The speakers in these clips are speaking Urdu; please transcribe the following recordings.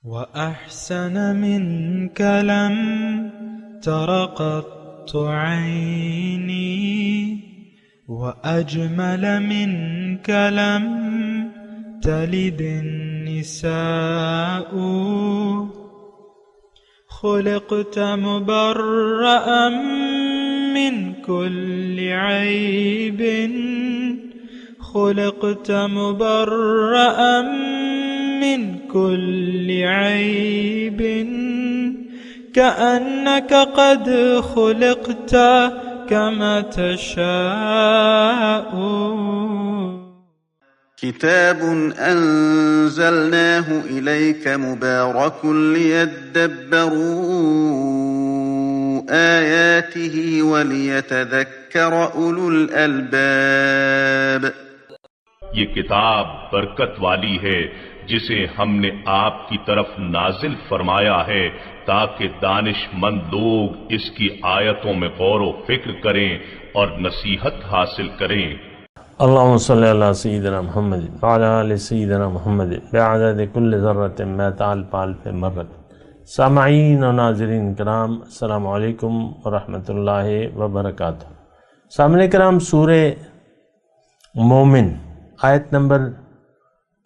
وأحسن منك لم تر قط عيني وأجمل منك لم تلد النساء خلقت مبرأ من كل عيب خلقت مبرأ من كل عيب كأنك قد خلقت كما تشاء. كتاب أنزلناه إليك مبارك ليدبروا آياته وليتذكر أولو الألباب. یہ کتاب برکت والی ہے جسے ہم نے آپ کی طرف نازل فرمایا ہے تاکہ دانش مند لوگ اس کی آیتوں میں غور و فکر کریں اور نصیحت حاصل کریں. اللهم صل على سيدنا محمد وعلى آل سيدنا محمد بعدد كل ذرة ما تعلق بألف مرة. سامعین و ناظرین کرام، السلام علیکم ورحمۃ اللہ وبرکاتہ. سامعین کرام، سورہ مومن آیت نمبر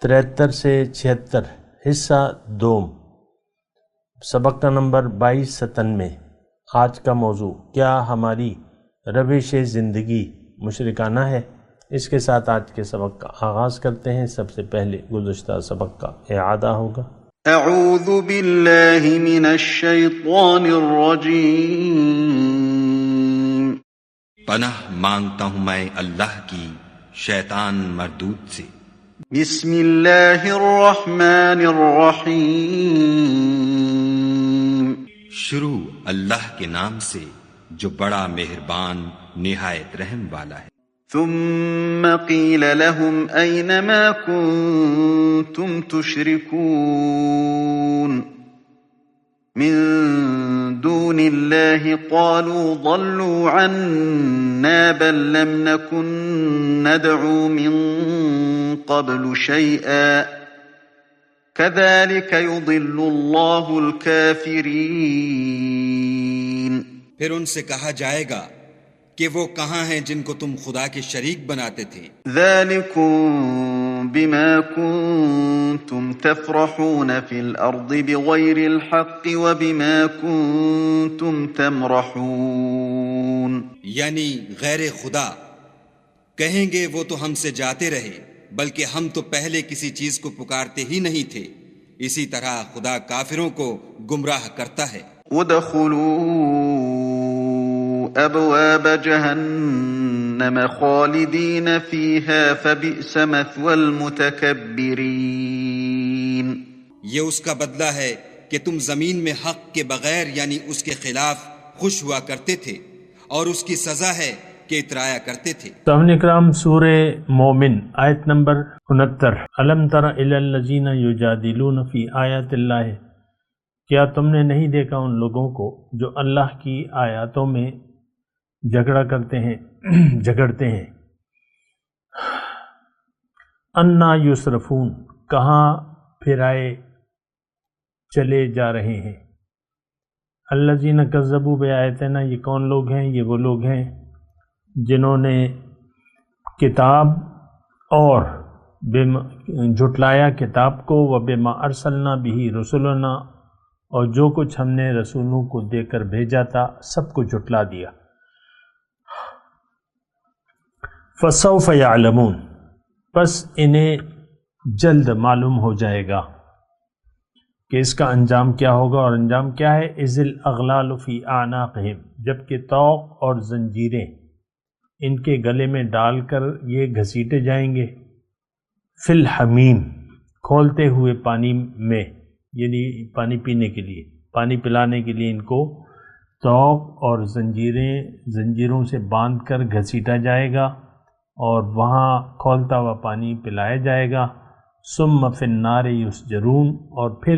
73 سے 76 حصہ دوم، سبق کا نمبر 2297. آج کا موضوع کیا ہماری روش زندگی مشرکانہ ہے؟ اس کے ساتھ آج کے سبق کا آغاز کرتے ہیں. سب سے پہلے گزشتہ سبق کا اعادہ ہوگا. اعوذ باللہ من الشیطان الرجیم. پناہ مانگتا ہوں میں اللہ کی شیطان مردود سے. بسم اللہ الرحمن الرحیم. شروع اللہ کے نام سے جو بڑا مہربان نہایت رحم والا ہے. ثم قیل لهم این ما کنتم تشرکون من دون اللہ قالوا ضلوا عنا بل لم نکن ندعو من قبل شیئا كذلك يضل الله الكافرین. پھر ان سے کہا جائے گا کہ وہ کہاں ہیں جن کو تم خدا کے شریک بناتے تھے. ذالکم بما کنتم تفرحون فی الارض بغیر الحق وبما کنتم تمرحون. یعنی غیر خدا کہیں گے وہ تو ہم سے جاتے رہے، بلکہ ہم تو پہلے کسی چیز کو پکارتے ہی نہیں تھے. اسی طرح خدا کافروں کو گمراہ کرتا ہے. ادخلوا ابواب جہنم خالدین فیہا فبئس مثوى المتکبرین. یہ اس کا بدلہ ہے کہ تم زمین میں حق کے بغیر یعنی اس کے خلاف خوش ہوا کرتے تھے، اور اس کی سزا ہے کہ اترایا کرتے تھے. سامعین اکرام، سورہ مومن آیت نمبر 69. الم تر الی الذین یجادلون فی آیات اللہ. کیا تم نے نہیں دیکھا ان لوگوں کو جو اللہ کی آیاتوں میں جھگڑتے ہیں. انا یصرفون، کہاں پھرائے چلے جا رہے ہیں. الذین کذبوا بآیاتنا، یہ کون لوگ ہیں؟ یہ وہ لوگ ہیں جنہوں نے کتاب اور جھٹلایا کتاب کو، وبما ارسلنا به رسلنا، اور جو کچھ ہم نے رسولوں کو دے کر بھیجا تھا سب کو جھٹلا دیا. فسوف یعلمون، پس انہیں جلد معلوم ہو جائے گا کہ اس کا انجام کیا ہوگا. اور انجام کیا ہے؟ اذ الاغلال فی اعناقہم، جبکہ طوق اور زنجیریں ان کے گلے میں ڈال کر یہ گھسیٹے جائیں گے. فی الحمیم، کھولتے ہوئے پانی میں، یعنی پانی پینے کے لیے، پانی پلانے کے لیے ان کو طوق اور زنجیروں سے باندھ کر گھسیٹا جائے گا اور وہاں کھولتا ہوا پانی پلایا جائے گا. ثم فی النار یسجرون، اور پھر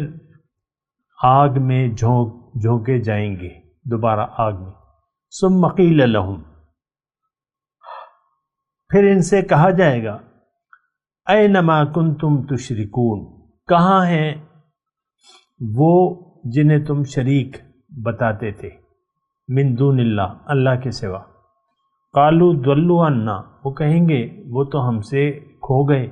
آگ میں جھونکے جائیں گے، دوبارہ آگ میں. ثم قیل لہم، پھر ان سے کہا جائے گا اینما کنتم تشرکون، کہاں ہیں وہ جنہیں تم شریک بتاتے تھے، من دون اللہ، اللہ کے سوا، قالوا ضلوا عنا، وہ کہیں گے وہ تو ہم سے کھو گئے،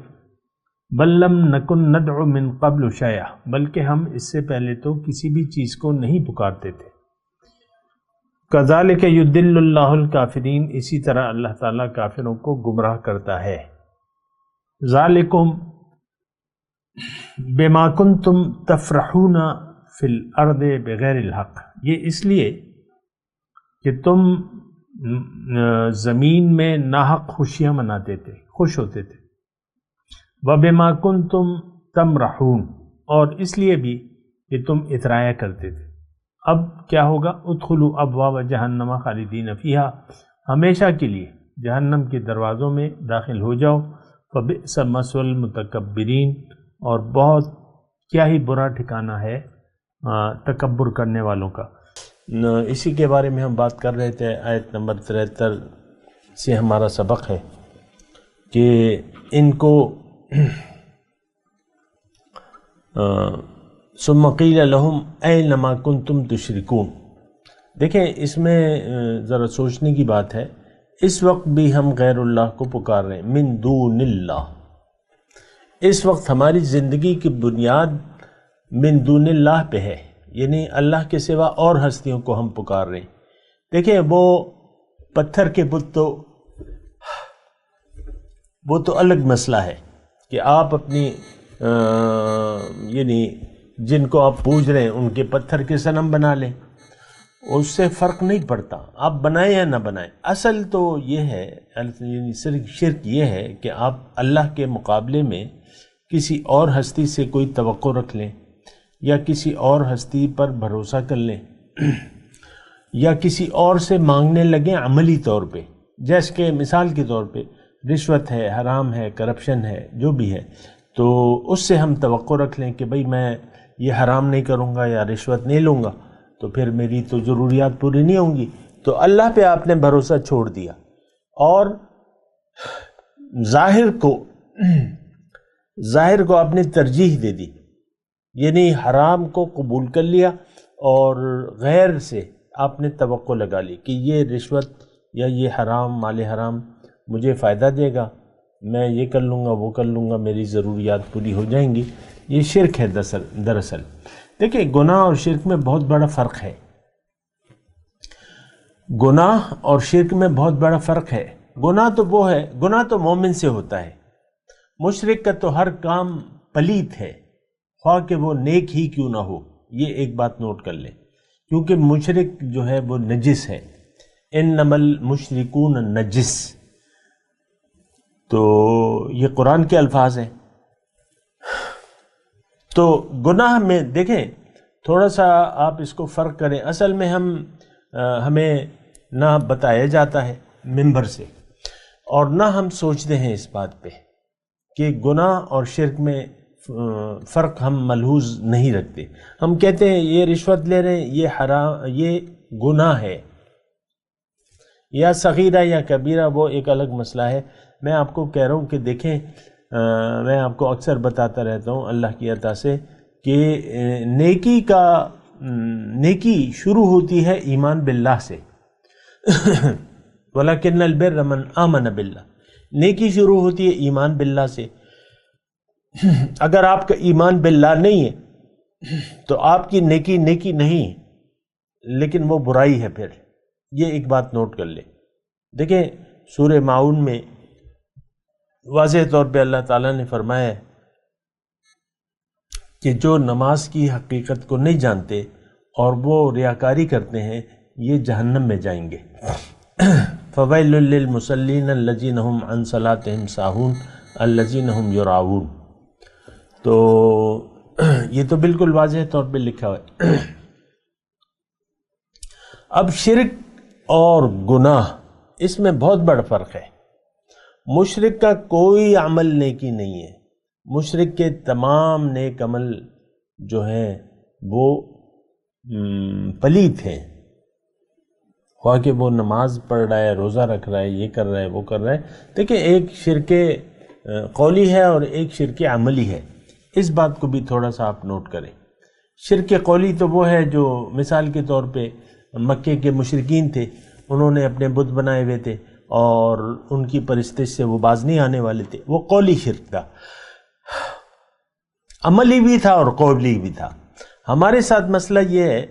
بل لم نکن ندعو من قبل شیئا، بلکہ ہم اس سے پہلے تو کسی بھی چیز کو نہیں پکارتے تھے، کذالک یضل اللہ الکافرین، اسی طرح اللہ تعالیٰ کافروں کو گمراہ کرتا ہے، ذالکم بما کنتم تفرحون فی الارض بغیر الحق، یہ اس لیے کہ تم زمین میں ناحق خوشیاں مناتے تھے، خوش ہوتے تھے، وَبِمَا كُنْتُمْ تَمْرَحُونَ، اور اس لیے بھی کہ تم اترایا کرتے تھے۔ اب کیا ہوگا؟ ادخلوا ابواب جہنم خالدین فیہا، ہمیشہ کے لیے جہنم کے دروازوں میں داخل ہو جاؤ، فبئس مثوى المتکبرین، اور بہت کیا ہی برا ٹھکانہ ہے تکبر کرنے والوں کا۔ اسی کے بارے میں ہم بات کر رہے تھے، آیت نمبر 73 سے ہمارا سبق ہے کہ ان کو ثم قیل لہم این ما کنتم تشرکون، دیکھیں اس میں ذرا سوچنے کی بات ہے، اس وقت بھی ہم غیر اللہ کو پکار رہے ہیں، من دون اللہ، اس وقت ہماری زندگی کی بنیاد من دون اللہ پہ ہے، یعنی اللہ کے سوا اور ہستیوں کو ہم پکار رہے ہیں۔ دیکھیں وہ پتھر کے بت وہ تو الگ مسئلہ ہے کہ آپ اپنی یعنی جن کو آپ پوج رہے ہیں ان کے پتھر کے صنم بنا لیں، اس سے فرق نہیں پڑتا، آپ بنائیں یا نہ بنائیں۔ اصل تو یہ ہے، یعنی صرف شرک یہ ہے کہ آپ اللہ کے مقابلے میں کسی اور ہستی سے کوئی توقع رکھ لیں، یا کسی اور ہستی پر بھروسہ کر لیں، یا کسی اور سے مانگنے لگیں عملی طور پہ، جیسے کہ مثال کے طور پہ رشوت ہے، حرام ہے، کرپشن ہے، جو بھی ہے، تو اس سے ہم توقع رکھ لیں کہ بھئی میں یہ حرام نہیں کروں گا یا رشوت نہیں لوں گا تو پھر میری تو ضروریات پوری نہیں ہوں گی، تو اللہ پہ آپ نے بھروسہ چھوڑ دیا اور ظاہر کو آپ نے ترجیح دے دی، یعنی حرام کو قبول کر لیا اور غیر سے آپ نے توقع لگا لی کہ یہ رشوت یا یہ حرام، مال حرام مجھے فائدہ دے گا، میں یہ کر لوں گا، وہ کر لوں گا، میری ضروریات پوری ہو جائیں گی۔ یہ شرک ہے دراصل۔ دیکھیں گناہ اور شرک میں بہت بڑا فرق ہے، گناہ اور شرک میں بہت بڑا فرق ہے۔ گناہ تو وہ ہے، گناہ تو مومن سے ہوتا ہے، مشرک کا تو ہر کام پلیت ہے، خواہ کہ وہ نیک ہی کیوں نہ ہو، یہ ایک بات نوٹ کر لیں، کیونکہ مشرک جو ہے وہ نجس ہے، انما المشرکون نجس، تو یہ قرآن کے الفاظ ہیں۔ تو گناہ میں دیکھیں تھوڑا سا آپ اس کو فرق کریں، اصل میں ہمیں نہ بتایا جاتا ہے منبر سے، اور نہ ہم سوچتے ہیں اس بات پہ کہ گناہ اور شرک میں فرق ہم ملحوظ نہیں رکھتے۔ ہم کہتے ہیں یہ رشوت لے رہے ہیں، یہ حرام، یہ گناہ ہے، یا صغیرہ یا کبیرہ، وہ ایک الگ مسئلہ ہے۔ میں آپ کو کہہ رہا ہوں کہ دیکھیں، میں آپ کو اکثر بتاتا رہتا ہوں اللہ کی عطا سے کہ نیکی شروع ہوتی ہے ایمان باللہ سے، وَلَكِنَّ الْبِرَّ مَنْ آمَنَ بِاللَّهِ، نیکی شروع ہوتی ہے ایمان باللہ سے۔ اگر آپ کا ایمان باللہ نہیں ہے تو آپ کی نیکی نہیں ہے، لیکن وہ برائی ہے۔ پھر یہ ایک بات نوٹ کر لیں۔ دیکھیں سورہ ماؤن میں واضح طور پہ اللہ تعالیٰ نے فرمایا ہے کہ جو نماز کی حقیقت کو نہیں جانتے اور وہ ریاکاری کرتے ہیں یہ جہنم میں جائیں گے۔ فَوَيْلٌ لِّلْمُصَلِّينَ الَّذِينَ هُمْ عَنْ صَلَاتِهِمْ سَاهُونَ الَّذِينَ هُمْ يُرَاءُونَ، تو یہ تو بالکل واضح طور پہ لکھا ہوا ہے۔ اب شرک اور گناہ، اس میں بہت بڑا فرق ہے۔ مشرک کا کوئی عمل نیکی نہیں ہے، مشرک کے تمام نیک عمل جو ہیں وہ پلیت ہیں، خواہ کہ وہ نماز پڑھ رہا ہے، روزہ رکھ رہا ہے، یہ کر رہا ہے، وہ کر رہا ہے۔ دیکھیں ایک شرک قولی ہے اور ایک شرک عملی ہے، اس بات کو بھی تھوڑا سا آپ نوٹ کریں شرک قولی تو وہ ہے جو مثال کے طور پہ مکے کے مشرکین تھے، انہوں نے اپنے بت بنائے ہوئے تھے اور ان کی پرستش سے وہ باز نہیں آنے والے تھے، وہ قولی شرک تھا، عملی بھی تھا اور قولی بھی تھا۔ ہمارے ساتھ مسئلہ یہ ہے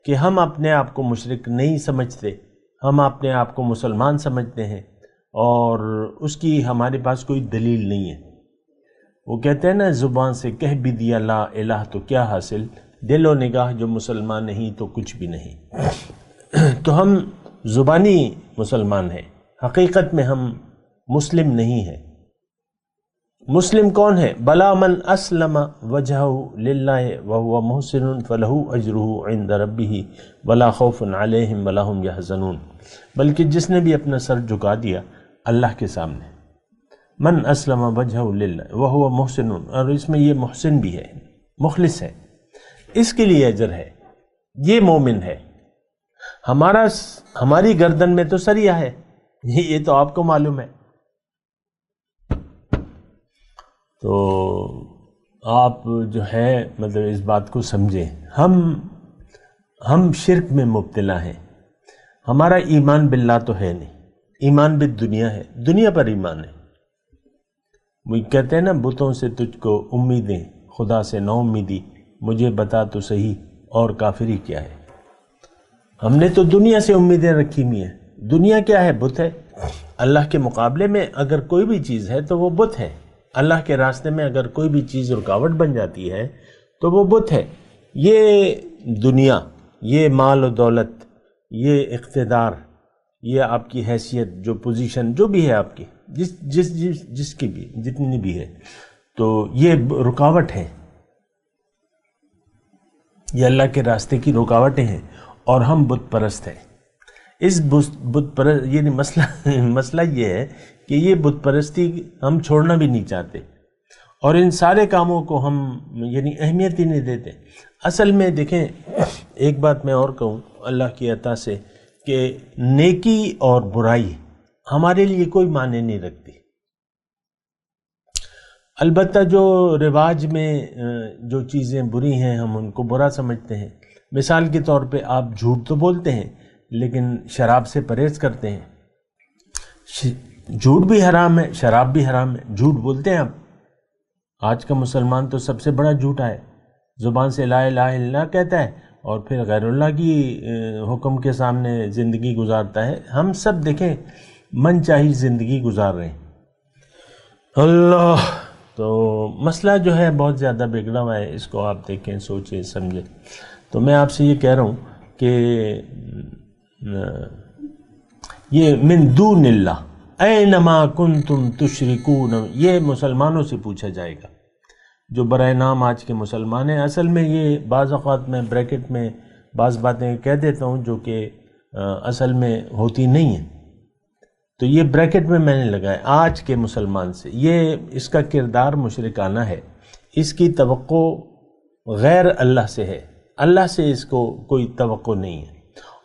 کہ ہم اپنے آپ کو مشرک نہیں سمجھتے، ہم اپنے آپ کو مسلمان سمجھتے ہیں اور اس کی ہمارے پاس کوئی دلیل نہیں ہے۔ وہ کہتے ہیں نا زبان سے کہہ بھی دیا لا الہ تو کیا حاصل، دل و نگاہ جو مسلمان نہیں تو کچھ بھی نہیں۔ تو ہم زبانی مسلمان ہیں، حقیقت میں ہم مسلم نہیں ہیں۔ مسلم کون ہے؟ بلا من اسلم وجہہ للہ وہو محسن فلہ اجرہ عند ربہ ولا خوف علیہم ولا ہم یحزنون، بلکہ جس نے بھی اپنا سر جھکا دیا اللہ کے سامنے، من اسلم وجہہ للہ وہو محسن، اور اس میں یہ محسن بھی ہے، مخلص ہے، اس کے لیے اجر ہے، یہ مومن ہے۔ ہماری گردن میں تو سریا ہے، یہ تو آپ کو معلوم ہے۔ تو آپ جو ہے مطلب اس بات کو سمجھیں، ہم شرک میں مبتلا ہیں، ہمارا ایمان باللہ تو ہے نہیں، ایمان بالدنیا ہے، دنیا پر ایمان ہے۔ وہ کہتے ہیں نا بتوں سے تجھ کو امیدیں، خدا سے نا امیدی، مجھے بتا تو صحیح اور کافری کیا ہے۔ ہم نے تو دنیا سے امیدیں رکھی ہوئی ہیں۔ دنیا کیا ہے؟ بت ہے۔ اللہ کے مقابلے میں اگر کوئی بھی چیز ہے تو وہ بت ہے۔ اللہ کے راستے میں اگر کوئی بھی چیز رکاوٹ بن جاتی ہے تو وہ بت ہے۔ یہ دنیا، یہ مال و دولت، یہ اقتدار، یہ آپ کی حیثیت، جو پوزیشن جو بھی ہے آپ کی، جس کی بھی جتنی بھی ہے، تو یہ رکاوٹ ہے، یہ اللہ کے راستے کی رکاوٹیں ہیں، اور ہم بت پرست ہیں۔ اس بت پرست یعنی مسئلہ یہ ہے کہ یہ بت پرستی ہم چھوڑنا بھی نہیں چاہتے، اور ان سارے کاموں کو ہم یعنی اہمیت ہی نہیں دیتے۔ اصل میں دیکھیں، ایک بات میں اور کہوں اللہ کی عطا سے کہ نیکی اور برائی ہمارے لیے کوئی معنی نہیں رکھتی۔ البتہ جو رواج میں جو چیزیں بری ہیں ہم ان کو برا سمجھتے ہیں۔ مثال کے طور پہ آپ جھوٹ تو بولتے ہیں لیکن شراب سے پرہیز کرتے ہیں۔ جھوٹ بھی حرام ہے، شراب بھی حرام ہے، جھوٹ بولتے ہیں آپ۔ آج کا مسلمان تو سب سے بڑا جھوٹا ہے، زبان سے لا الہ الا اللہ کہتا ہے اور پھر غیر اللہ کی حکم کے سامنے زندگی گزارتا ہے۔ ہم سب دیکھیں من چاہی زندگی گزار رہے ہیں۔ اللہ، تو مسئلہ جو ہے بہت زیادہ بگڑا ہوا ہے، اس کو آپ دیکھیں، سوچیں، سمجھیں۔ تو میں آپ سے یہ کہہ رہا ہوں کہ یہ من دون اللہ اینما کنتم تشرکون، یہ مسلمانوں سے پوچھا جائے گا جو برائے نام آج کے مسلمان ہیں۔ اصل میں یہ بعض اوقات میں بریکٹ میں بعض باتیں کہہ دیتا ہوں جو کہ اصل میں ہوتی نہیں ہیں، تو یہ بریکٹ میں نے لگایا آج کے مسلمان سے۔ یہ اس کا کردار مشرکانہ ہے، اس کی توقع غیر اللہ سے ہے، اللہ سے اس کو کوئی توقع نہیں ہے،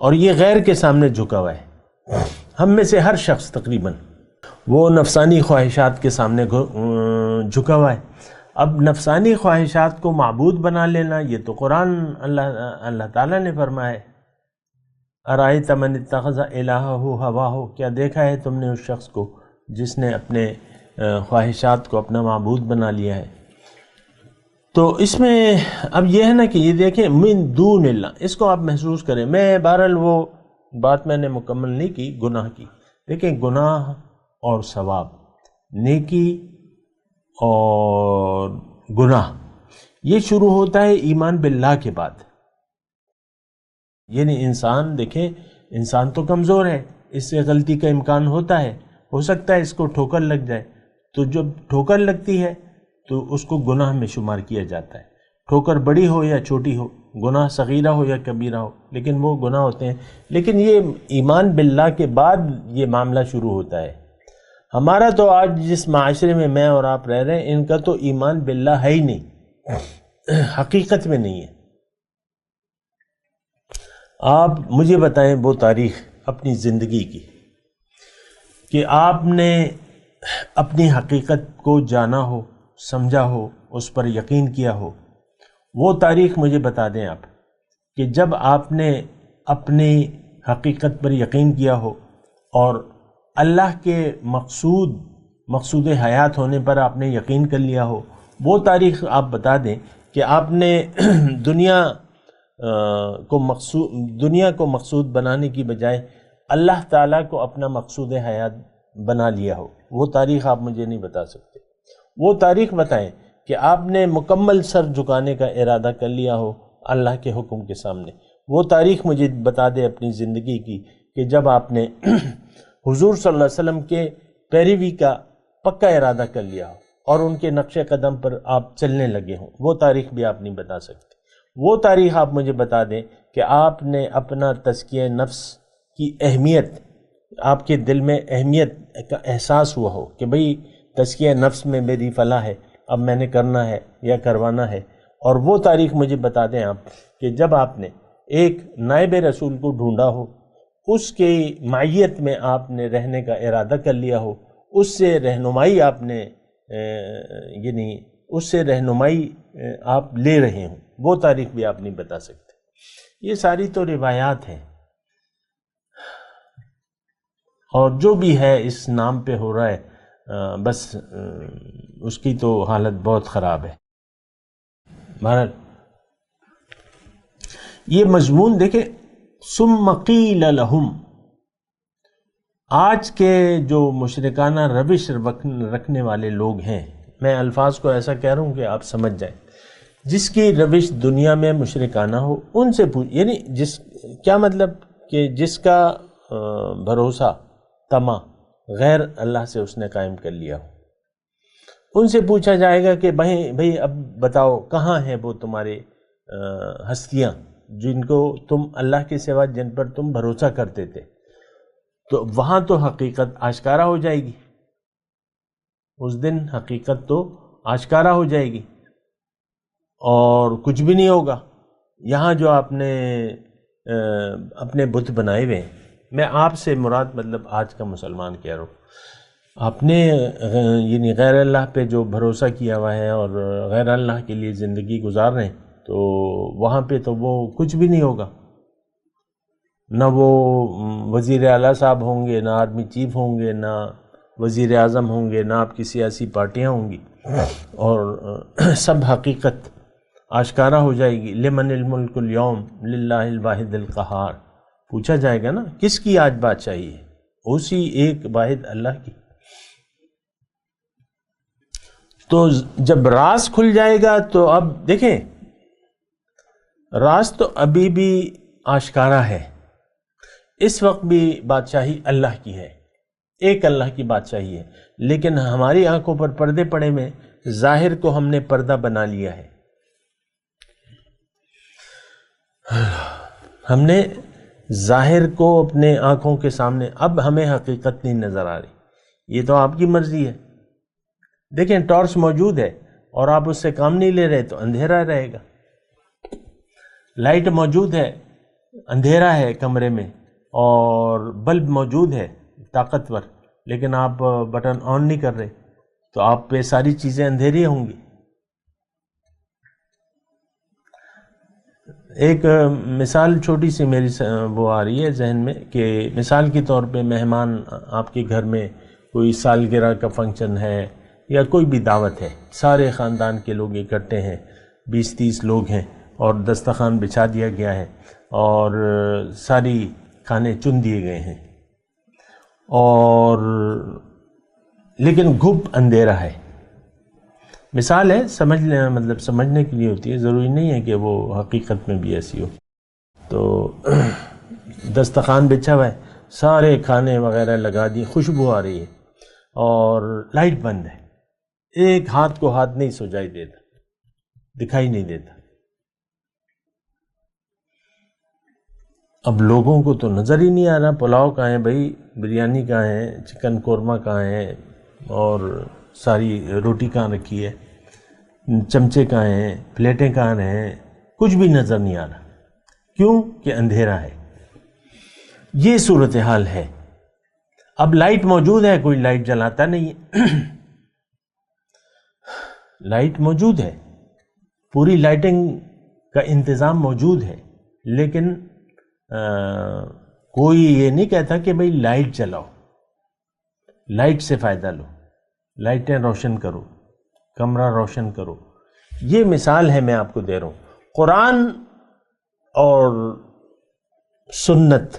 اور یہ غیر کے سامنے جھکا ہوا ہے۔ ہم میں سے ہر شخص تقریباً وہ نفسانی خواہشات کے سامنے جھکا ہوا ہے۔ اب نفسانی خواہشات کو معبود بنا لینا، یہ تو قرآن اللہ تعالیٰ نے فرمایا ہے، ارائیت من اتخذ الہہ ہواہ، کیا دیکھا ہے تم نے اس شخص کو جس نے اپنے خواہشات کو اپنا معبود بنا لیا ہے۔ تو اس میں اب یہ ہے نا کہ یہ دیکھیں من دون اللہ، اس کو آپ محسوس کریں۔ میں بہرحال وہ بات میں نے مکمل نہیں کی گناہ کی۔ دیکھیں گناہ اور ثواب، نیکی اور گناہ، یہ شروع ہوتا ہے ایمان باللہ کے بعد۔ یعنی انسان دیکھیں، انسان تو کمزور ہے، اس سے غلطی کا امکان ہوتا ہے، ہو سکتا ہے اس کو ٹھوکر لگ جائے، تو جب ٹھوکر لگتی ہے تو اس کو گناہ میں شمار کیا جاتا ہے، ٹھوکر بڑی ہو یا چھوٹی ہو، گناہ صغیرہ ہو یا کبیرہ ہو، لیکن وہ گناہ ہوتے ہیں۔ لیکن یہ ایمان باللہ کے بعد یہ معاملہ شروع ہوتا ہے۔ ہمارا تو آج جس معاشرے میں میں اور آپ رہ رہے ہیں، ان کا تو ایمان باللہ ہے ہی نہیں، حقیقت میں نہیں ہے۔ آپ مجھے بتائیں وہ تاریخ اپنی زندگی کی کہ آپ نے اپنی حقیقت کو جانا ہو، سمجھا ہو، اس پر یقین کیا ہو، وہ تاریخ مجھے بتا دیں آپ کہ جب آپ نے اپنی حقیقت پر یقین کیا ہو اور اللہ کے مقصود حیات ہونے پر آپ نے یقین کر لیا ہو، وہ تاریخ آپ بتا دیں کہ آپ نے دنیا کو مقصود بنانے کی بجائے اللہ تعالیٰ کو اپنا مقصود حیات بنا لیا ہو۔ وہ تاریخ آپ مجھے نہیں بتا سکتے۔ وہ تاریخ بتائیں کہ آپ نے مکمل سر جھکانے کا ارادہ کر لیا ہو اللہ کے حکم کے سامنے۔ وہ تاریخ مجھے بتا دے اپنی زندگی کی کہ جب آپ نے حضور صلی اللہ علیہ وسلم کے پیروی کا پکا ارادہ کر لیا ہو اور ان کے نقش قدم پر آپ چلنے لگے ہوں۔ وہ تاریخ بھی آپ نہیں بتا سکتے۔ وہ تاریخ آپ مجھے بتا دیں کہ آپ نے اپنا تزکیہ نفس کی اہمیت، آپ کے دل میں اہمیت کا احساس ہوا ہو کہ بھئی تزکیہ نفس میں میری فلاح ہے، اب میں نے کرنا ہے یا کروانا ہے۔ اور وہ تاریخ مجھے بتا دیں آپ کہ جب آپ نے ایک نائب رسول کو ڈھونڈا ہو، اس کی معیت میں آپ نے رہنے کا ارادہ کر لیا ہو، اس سے رہنمائی آپ نے اس سے رہنمائی آپ لے رہے ہوں۔ وہ تاریخ بھی آپ نہیں بتا سکتے۔ یہ ساری تو روایات ہیں، اور جو بھی ہے اس نام پہ ہو رہا ہے بس اس کی تو حالت بہت خراب ہے۔ بہرحال یہ مضمون دیکھیں، ثم قیل لہم، آج کے جو مشرکانہ روش رکھنے والے لوگ ہیں، میں الفاظ کو ایسا کہہ رہا ہوں کہ آپ سمجھ جائیں، جس کی روش دنیا میں مشرکانہ ہو ان سے یعنی کیا مطلب کہ جس کا بھروسہ طمع غیر اللہ سے اس نے قائم کر لیا ہو، ان سے پوچھا جائے گا کہ بھئی اب بتاؤ کہاں ہیں وہ تمہارے ہستیاں جن کو تم اللہ کے سوا جن پر تم بھروسہ کرتے تھے؟ تو وہاں تو حقیقت آشکارا ہو جائے گی، اس دن حقیقت تو آشکارا ہو جائے گی اور کچھ بھی نہیں ہوگا۔ یہاں جو آپ نے اپنے بت بنائے ہوئے ہیں، میں آپ سے مراد مطلب آج کا مسلمان کہہ رہا ہوں، آپ نے یعنی غیر اللہ پہ جو بھروسہ کیا ہوا ہے اور غیر اللہ کے لیے زندگی گزار رہے ہیں، تو وہاں پہ تو وہ کچھ بھی نہیں ہوگا، نہ وہ وزیر اعلیٰ صاحب ہوں گے، نہ آرمی چیف ہوں گے، نہ وزیر اعظم ہوں گے، نہ آپ کی سیاسی پارٹیاں ہوں گی، اور سب حقیقت آشکارا ہو جائے گی۔ لمن الملک اليوم للہ الواحد القہار، پوچھا جائے گا نا کس کی آج بادشاہی ہے؟ اسی ایک واحد اللہ کی۔ تو جب راز کھل جائے گا تو اب دیکھیں، راز تو ابھی بھی آشکارا ہے، اس وقت بھی بادشاہی اللہ کی ہے، ایک اللہ کی بادشاہی ہے، لیکن ہماری آنکھوں پر پردے پڑے میں ظاہر کو ہم نے پردہ بنا لیا ہے۔ ہم نے ظاہر کو اپنے آنکھوں کے سامنے، اب ہمیں حقیقت نہیں نظر آ رہی۔ یہ تو آپ کی مرضی ہے۔ دیکھیں ٹارچ موجود ہے اور آپ اس سے کام نہیں لے رہے تو اندھیرا رہے گا، لائٹ موجود ہے، اندھیرا ہے کمرے میں، اور بلب موجود ہے طاقتور، لیکن آپ بٹن آن نہیں کر رہے تو آپ پہ ساری چیزیں اندھیری ہوں گی۔ ایک مثال چھوٹی سی میری وہ آ رہی ہے ذہن میں کہ مثال کے طور پہ مہمان آپ کے گھر میں کوئی سالگرہ کا فنکشن ہے یا کوئی بھی دعوت ہے، سارے خاندان کے لوگ اکٹھے ہیں، 20-30 لوگ ہیں، اور دسترخوان بچھا دیا گیا ہے اور ساری کھانے چن دیے گئے ہیں، اور لیکن گھپ اندھیرا ہے۔ مثال ہے، سمجھ لیں، مطلب سمجھنے کے لیے ہوتی ہے، ضروری نہیں ہے کہ وہ حقیقت میں بھی ایسی ہو۔ تو دسترخوان بچھا ہوا ہے، سارے کھانے وغیرہ لگا دی، خوشبو آ رہی ہے اور لائٹ بند ہے، ایک ہاتھ کو ہاتھ نہیں سجائی دیتا، دکھائی نہیں دیتا۔ اب لوگوں کو تو نظر ہی نہیں آ رہا پلاؤ کہاں ہے بھائی، بریانی کہاں ہے، چکن قورمہ کہاں ہے، اور ساری روٹی کہاں رکھی ہے، چمچے کہاں ہیں، پلیٹیں کہاں ہیں، کچھ بھی نظر نہیں آ رہا۔ کیوں کہ اندھیرا ہے۔ یہ صورتحال ہے۔ اب لائٹ موجود ہے، کوئی لائٹ جلاتا نہیں ہے۔ لائٹ موجود ہے، پوری لائٹنگ کا انتظام موجود ہے، لیکن کوئی یہ نہیں کہتا کہ بھئی لائٹ جلاؤ، لائٹ سے فائدہ لو، لائٹیں روشن کرو، کمرہ روشن کرو۔ یہ مثال ہے میں آپ کو دے رہا ہوں۔ قرآن اور سنت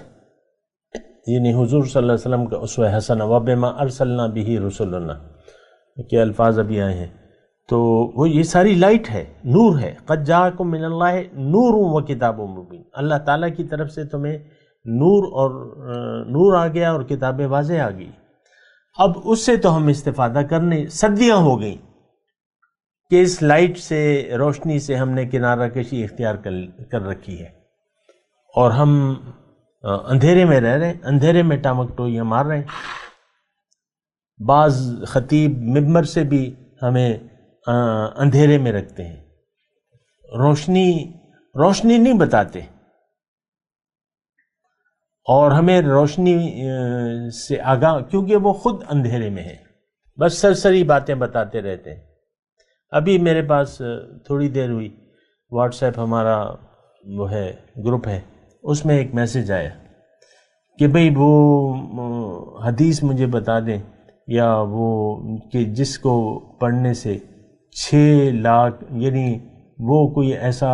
یعنی حضور صلی اللہ علیہ وسلم کا اسوہ حسنہ، وَبِمَا أَرْسَلْنَا بِهِ رُسُلَنَا کے الفاظ ابھی آئے ہیں، تو وہ یہ ساری لائٹ ہے، نور ہے۔ قَدْ جَاءَكُم مِّنَ اللَّهِ نُورٌ وَكِتَابٌ مُّبِينٌ، اللہ تعالیٰ کی طرف سے تمہیں نور آ گیا اور کتاب واضح آ گئی۔ اب اس سے تو ہم استفادہ کرنے، صدیاں ہو گئیں کہ اس لائٹ سے، روشنی سے ہم نے کنارہ کشی اختیار کر رکھی ہے، اور ہم اندھیرے میں رہ رہے ہیں، اندھیرے میں ٹامک ٹوئیاں مار رہے ہیں۔ بعض خطیب ممبر سے بھی ہمیں اندھیرے میں رکھتے ہیں، روشنی نہیں بتاتے، اور ہمیں روشنی سے آگاہ، کیونکہ وہ خود اندھیرے میں ہے، بس سرسری باتیں بتاتے رہتے ہیں۔ ابھی میرے پاس تھوڑی دیر ہوئی، واٹس ایپ ہمارا وہ ہے گروپ ہے، اس میں ایک میسج آیا کہ بھئی وہ حدیث مجھے بتا دیں، یا وہ کہ جس کو پڑھنے سے 6 لاکھ، یعنی وہ کوئی ایسا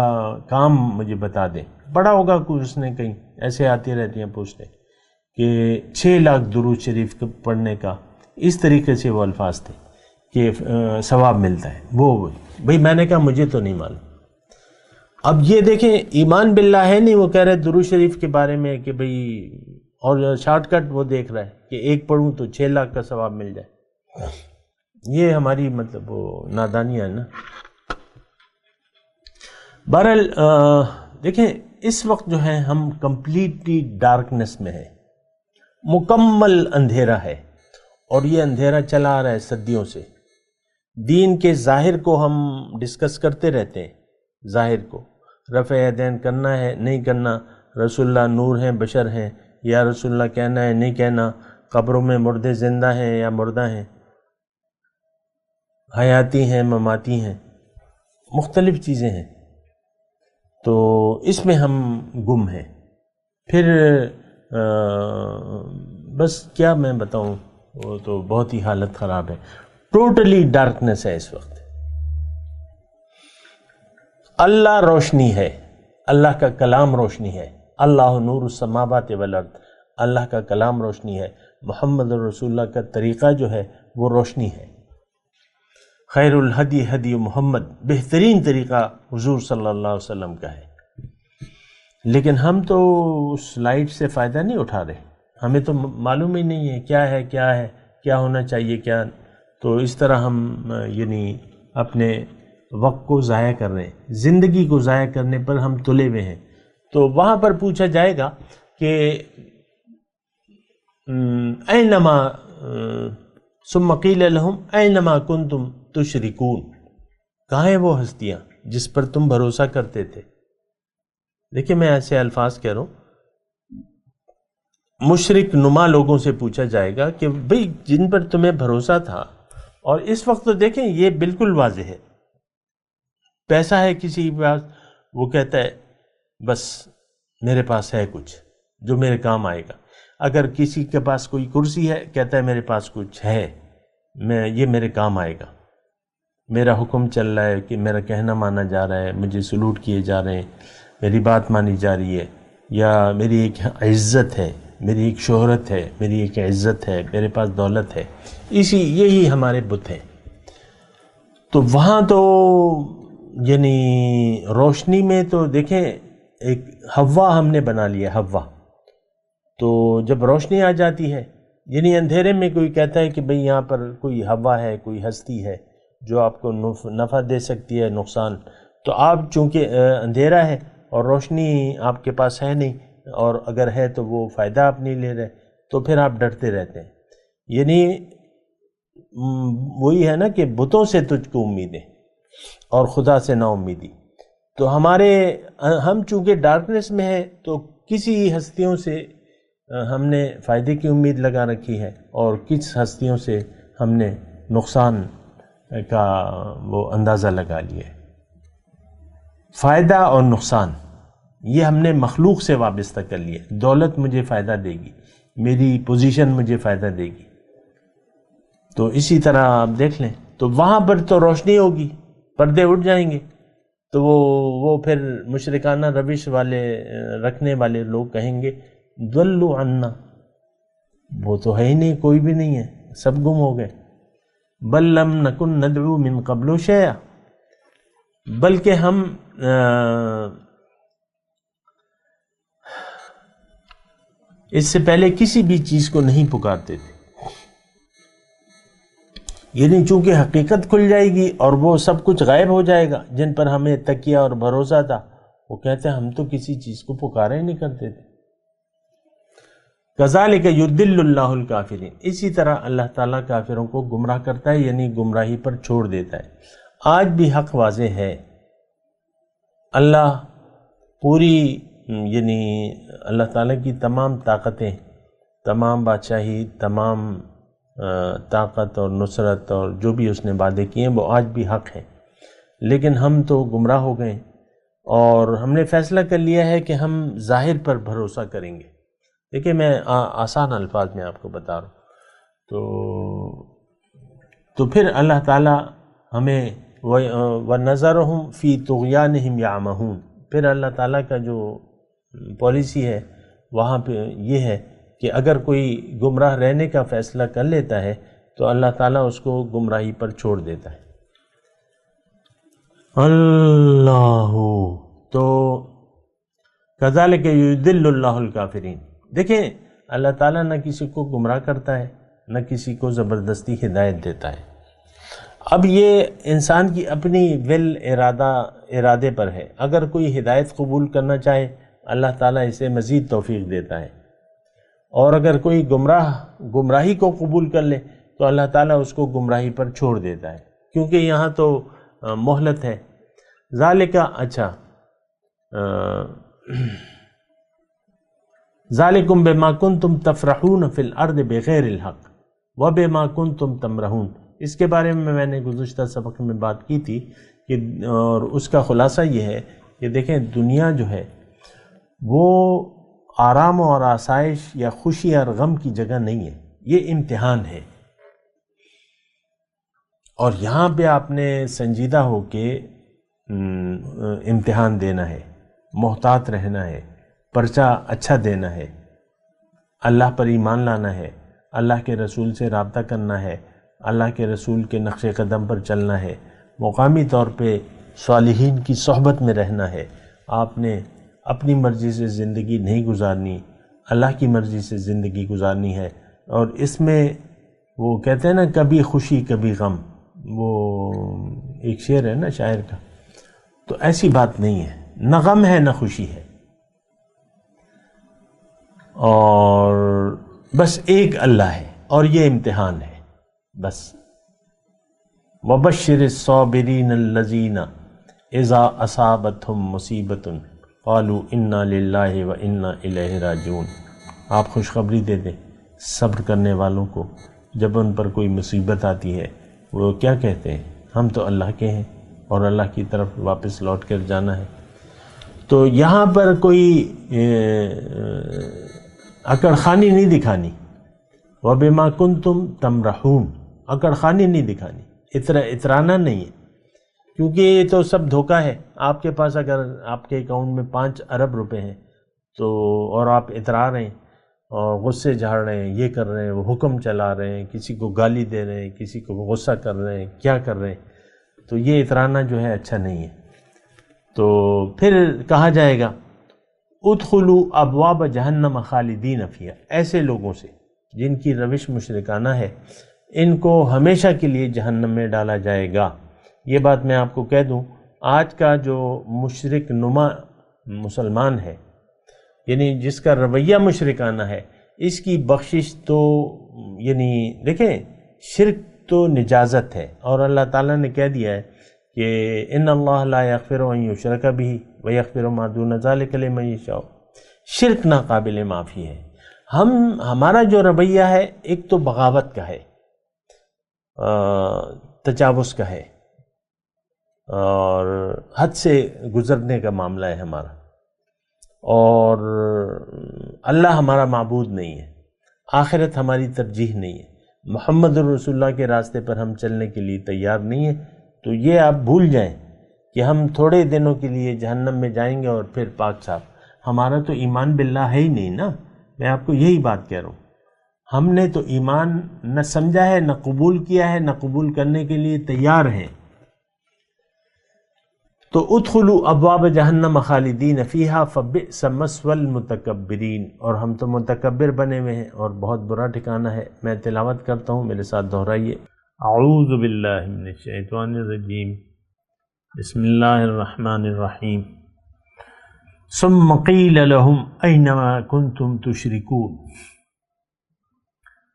کام مجھے بتا دیں، پڑھا ہوگا کوئی اس نے، کہیں ایسے آتی رہتی ہیں پوچھتے کہ 6 لاکھ درود شریف پڑھنے کا، اس طریقے سے وہ الفاظ تھے کہ ثواب ملتا ہے۔ وہ بھئی میں نے کہا مجھے تو نہیں معلوم۔ اب یہ دیکھیں ایمان باللہ ہے نہیں، وہ کہہ رہے درود شریف کے بارے میں کہ بھئی، اور شارٹ کٹ وہ دیکھ رہا ہے کہ ایک پڑھوں تو 6 لاکھ کا ثواب مل جائے۔ یہ ہماری مطلب وہ نادانیاں ہے نا۔ بہرحال دیکھیں اس وقت جو ہے ہم کمپلیٹلی ڈارکنس میں ہیں، مکمل اندھیرا ہے، اور یہ اندھیرا چلا آ رہا ہے صدیوں سے۔ دین کے ظاہر کو ہم ڈسکس کرتے رہتے ہیں، ظاہر کو، رفع یدین کرنا ہے نہیں کرنا، رسول اللہ نور ہیں بشر ہیں، یا رسول اللہ کہنا ہے نہیں کہنا، قبروں میں مردے زندہ ہیں یا مردہ ہیں، حیاتی ہیں مماتی ہیں، مختلف چیزیں ہیں۔ تو اس میں ہم گم ہیں۔ پھر بس کیا میں بتاؤں، وہ تو بہت ہی حالت خراب ہے، ٹوٹلی ڈارکنس ہے اس وقت۔ اللہ روشنی ہے، اللہ کا کلام روشنی ہے، اللہ نور السماوات والارض، اللہ کا کلام روشنی ہے، محمد رسول اللہ کا طریقہ جو ہے وہ روشنی ہے۔ خیر الہدی ہدی محمد، بہترین طریقہ حضور صلی اللہ علیہ وسلم کا ہے، لیکن ہم تو اس لائٹ سے فائدہ نہیں اٹھا رہے، ہمیں تو معلوم ہی نہیں ہے کیا ہے کیا ہونا چاہیے کیا، تو اس طرح ہم یعنی اپنے وقت کو ضائع کر رہے ہیں، زندگی کو ضائع کرنے پر ہم تلے ہوئے ہیں۔ تو وہاں پر پوچھا جائے گا کہ اینما ثم قیل لہم اینما کنتم تشرکون، کہاں ہیں وہ ہستیاں جس پر تم بھروسہ کرتے تھے؟ دیکھیں میں ایسے الفاظ کہہ رہا ہوں، مشرک نما لوگوں سے پوچھا جائے گا کہ بھئی جن پر تمہیں بھروسہ تھا، اور اس وقت تو دیکھیں یہ بالکل واضح ہے، پیسہ ہے کسی کے پاس، وہ کہتا ہے بس میرے پاس ہے کچھ جو میرے کام آئے گا، اگر کسی کے پاس کوئی کرسی ہے کہتا ہے میرے پاس کچھ ہے، یہ میرے کام آئے گا، میرا حکم چل رہا ہے کہ میرا کہنا مانا جا رہا ہے، مجھے سلوٹ کیے جا رہے ہیں، میری بات مانی جا رہی ہے، یا میری ایک عزت ہے، میری ایک شہرت ہے، میری ایک عزت ہے، میرے پاس دولت ہے، یہی ہمارے بت ہیں۔ تو وہاں تو یعنی روشنی میں تو دیکھیں ایک ہوا ہم نے بنا لیا، ہوا، تو جب روشنی آ جاتی ہے، یعنی اندھیرے میں کوئی کہتا ہے کہ بھئی یہاں پر کوئی ہوا ہے، کوئی ہستی ہے جو آپ کو نفع دے سکتی ہے، نقصان، تو آپ چونکہ اندھیرا ہے اور روشنی آپ کے پاس ہے نہیں، اور اگر ہے تو وہ فائدہ آپ نہیں لے رہے، تو پھر آپ ڈرتے رہتے ہیں۔ یعنی وہی ہے نا کہ بتوں سے تجھ کو امیدیں اور خدا سے نا امیدی۔ تو ہم چونکہ ڈارکنس میں ہیں، تو کسی ہستیوں سے ہم نے فائدے کی امید لگا رکھی ہے، اور کس ہستیوں سے ہم نے نقصان کا وہ اندازہ لگا لیا ہے۔ فائدہ اور نقصان یہ ہم نے مخلوق سے وابستہ کر لیا. دولت مجھے فائدہ دے گی، میری پوزیشن مجھے فائدہ دے گی. تو اسی طرح آپ دیکھ لیں تو وہاں پر تو روشنی ہوگی، پردے اٹھ جائیں گے، تو وہ پھر مشرکانہ روش والے رکھنے والے لوگ کہیں گے ضلوا عنا، وہ تو ہے ہی نہیں، کوئی بھی نہیں ہے، سب گم ہو گئے. بل لم نکن ندعو من قبل شیئا، بلکہ ہم اس سے پہلے کسی بھی چیز کو نہیں پکارتے تھے. یعنی چونکہ حقیقت کھل جائے گی اور وہ سب کچھ غائب ہو جائے گا جن پر ہمیں تکیہ اور بھروسہ تھا، وہ کہتے ہیں ہم تو کسی چیز کو پکارا ہی نہیں کرتے تھے. کذالک یضل اللہ الکافرین، اسی طرح اللہ تعالیٰ کافروں کو گمراہ کرتا ہے، یعنی گمراہی پر چھوڑ دیتا ہے. آج بھی حق واضح ہے. اللہ پوری یعنی اللہ تعالیٰ کی تمام طاقتیں، تمام بادشاہی، تمام طاقت اور نصرت اور جو بھی اس نے وعدے کیے ہیں وہ آج بھی حق ہے. لیکن ہم تو گمراہ ہو گئے اور ہم نے فیصلہ کر لیا ہے کہ ہم ظاہر پر بھروسہ کریں گے. دیکھیں میں آسان الفاظ میں آپ کو بتا رہا ہوں. تو پھر اللہ تعالیٰ ہمیں وَنَذَرُهُمْ فِي طُغْيَانِهِمْ يَعْمَهُونَ، پھر اللہ تعالیٰ کا جو پالیسی ہے وہاں پہ یہ ہے کہ اگر کوئی گمراہ رہنے کا فیصلہ کر لیتا ہے تو اللہ تعالیٰ اس کو گمراہی پر چھوڑ دیتا ہے. اللہ تو کذالک یضل اللہ الکافرین. دیکھیں اللہ تعالیٰ نہ کسی کو گمراہ کرتا ہے نہ کسی کو زبردستی ہدایت دیتا ہے. اب یہ انسان کی اپنی ارادے پر ہے. اگر کوئی ہدایت قبول کرنا چاہے اللہ تعالیٰ اسے مزید توفیق دیتا ہے، اور اگر کوئی گمراہی کو قبول کر لے تو اللہ تعالیٰ اس کو گمراہی پر چھوڑ دیتا ہے، کیونکہ یہاں تو مہلت ہے. ذالک اچھا ذالکم بما کنتم تفرحون فی الارض بغیر الحق وبما کنتم تمرحون. اس کے بارے میں نے گزشتہ سبق میں بات کی تھی کہ اور اس کا خلاصہ یہ ہے کہ دیکھیں دنیا جو ہے وہ آرام اور آسائش یا خوشی اور غم کی جگہ نہیں ہے، یہ امتحان ہے. اور یہاں پہ آپ نے سنجیدہ ہو کے امتحان دینا ہے، محتاط رہنا ہے، پرچہ اچھا دینا ہے، اللہ پر ایمان لانا ہے، اللہ کے رسول سے رابطہ کرنا ہے، اللہ کے رسول کے نقش قدم پر چلنا ہے، مقامی طور پہ صالحین کی صحبت میں رہنا ہے. آپ نے اپنی مرضی سے زندگی نہیں گزارنی، اللہ کی مرضی سے زندگی گزارنی ہے. اور اس میں وہ کہتے ہیں نا کبھی خوشی کبھی غم، وہ ایک شعر ہے نا شاعر کا، تو ایسی بات نہیں ہے، نہ غم ہے نہ خوشی ہے، اور بس ایک اللہ ہے اور یہ امتحان ہے بس. وَبَشِّرِ الصَّابِرِينَ الَّذِينَ إِذَا أَصَابَتْهُمْ مُصِيبَةٌ قَالُوا إِنَّا لِلَّهِ وَإِنَّا إِلَيْهِ رَاجِعُونَ. آپ خوشخبری دے دیں صبر کرنے والوں کو، جب ان پر کوئی مصیبت آتی ہے وہ کیا کہتے ہیں؟ ہم تو اللہ کے ہیں اور اللہ کی طرف واپس لوٹ کر جانا ہے. تو یہاں پر کوئی اکڑ خانی نہیں دکھانی. وَبِمَا كُنْتُمْ تَمْرَحُونَ، اکڑ خانی نہیں دکھانی، اترانا نہیں ہے، کیونکہ یہ تو سب دھوکہ ہے. آپ کے پاس اگر آپ کے اکاؤنٹ میں 5 ارب روپے ہیں تو اور آپ اترا رہے ہیں اور غصے جھاڑ رہے ہیں، یہ کر رہے ہیں، وہ حکم چلا رہے ہیں، کسی کو گالی دے رہے ہیں، کسی کو غصہ کر رہے ہیں، کیا کر رہے ہیں، تو یہ اترانا جو ہے اچھا نہیں ہے. تو پھر کہا جائے گا ادخلوا ابواب جہنم خالدین فیہا، ایسے لوگوں سے جن کی روش مشرکانہ ہے ان کو ہمیشہ کے لیے جہنم میں ڈالا جائے گا. یہ بات میں آپ کو کہہ دوں، آج کا جو مشرک نما مسلمان ہے، یعنی جس کا رویہ مشرکانہ ہے، اس کی بخشش تو یعنی دیکھیں شرک تو نجازت ہے، اور اللہ تعالیٰ نے کہہ دیا ہے کہ ان اللہ لا یغفر ان یشرک بہ ویغفر ما دون ذلک لمن یشاء. شرک ناقابل معافی ہے. ہمارا جو رویہ ہے ایک تو بغاوت کا ہے، تجاوز کا ہے، اور حد سے گزرنے کا معاملہ ہے ہمارا، اور اللہ ہمارا معبود نہیں ہے، آخرت ہماری ترجیح نہیں ہے، محمد رسول اللہ کے راستے پر ہم چلنے کے لیے تیار نہیں ہیں، تو یہ آپ بھول جائیں کہ ہم تھوڑے دنوں کے لیے جہنم میں جائیں گے اور پھر پاک صاف۔ ہمارا تو ایمان باللہ ہے ہی نہیں نا، میں آپ کو یہی بات کہہ رہا ہوں، ہم نے تو ایمان نہ سمجھا ہے، نہ قبول کیا ہے، نہ قبول کرنے کے لیے تیار ہیں۔ تو ادخلوا ابواب جہنم خالدین فیہا فبئس مثوی المتکبرین، اور ہم تو متکبر بنے ہوئے ہیں اور بہت برا ٹھکانہ ہے۔ میں تلاوت کرتا ہوں، میرے ساتھ دہرائیے۔ اعوذ باللہ من الشیطان الرجیم، بسم اللہ الرحمن الرحیم۔ ثم قیل لهم اینما کنتم تشرکون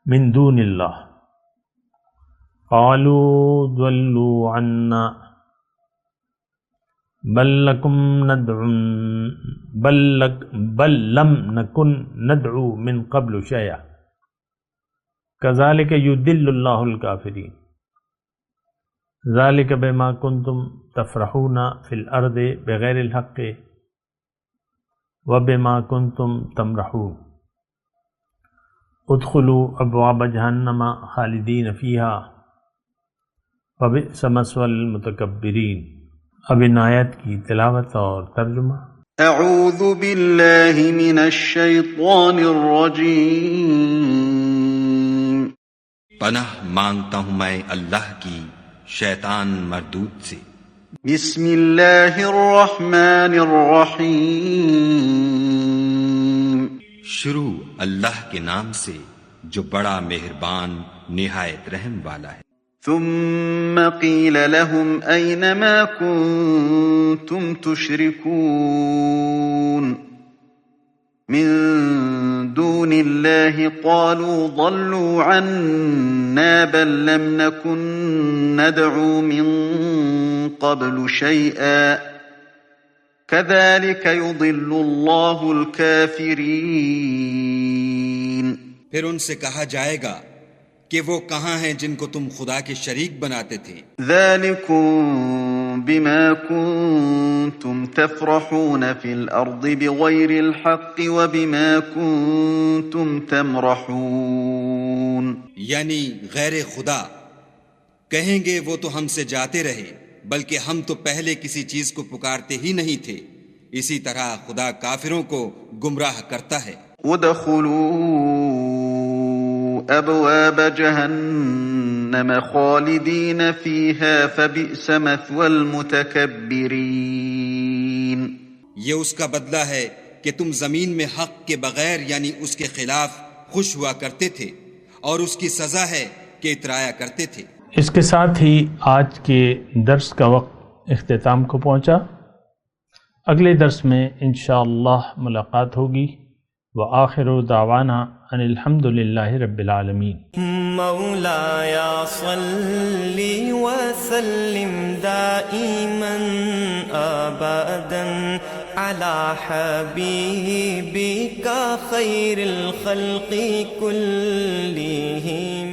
من دون اللہ قالوا ضلوا عنا بل لم نکن ندعو من قبل شیئا کذالک یضل اللہ الکافرین ذالک بما کنتم تفرحون فی الارض بغیر الحق وبما کنتم تمرحون ادخلوا ابواب جہنم خالدین فیہا فبئس مثوی المتکبرین۔ اب ان آیت کی تلاوت اور ترجمہ۔ اعوذ باللہ من الشیطان الرجیم۔ پناہ مانگتا ہوں میں اللہ کی شیطان مردود سے۔ بسم اللہ الرحمن الرحیم۔ شروع اللہ کے نام سے جو بڑا مہربان نہایت رحم والا ہے۔ ثم قیل لهم این ما کنتم تشرکون من دون اللہ قالوا ضلوا عنا بل لم نکن ندعو من قبل شیئا كذلك يضل اللہ الكافرین۔ پھر ان سے کہا جائے گا کہ وہ کہاں ہیں جن کو تم خدا کے شریک بناتے تھے؟ ذالکم بما کنتم تفرحون فی الارض بغیر الحق وبما کنتم تمرحون، یعنی غیر خدا کہیں گے وہ تو ہم سے جاتے رہے، بلکہ ہم تو پہلے کسی چیز کو پکارتے ہی نہیں تھے، اسی طرح خدا کافروں کو گمراہ کرتا ہے۔ ادخلوا ابواب جہنم خالدین فیہا فبئس مثوی المتکبرین۔ یہ اس کا بدلہ ہے کہ تم زمین میں حق کے بغیر یعنی اس کے خلاف خوش ہوا کرتے تھے، اور اس کی سزا ہے کہ اترایا کرتے تھے۔ اس کے ساتھ ہی آج کے درس کا وقت اختتام کو پہنچا۔ اگلے درس میں انشاءاللہ ملاقات ہوگی۔ وآخر دعوانا ان الحمد للہ رب العالمین۔ مولایا صلی وسلم دائما ابدا علی حبیبک خیر الخلق کلہم۔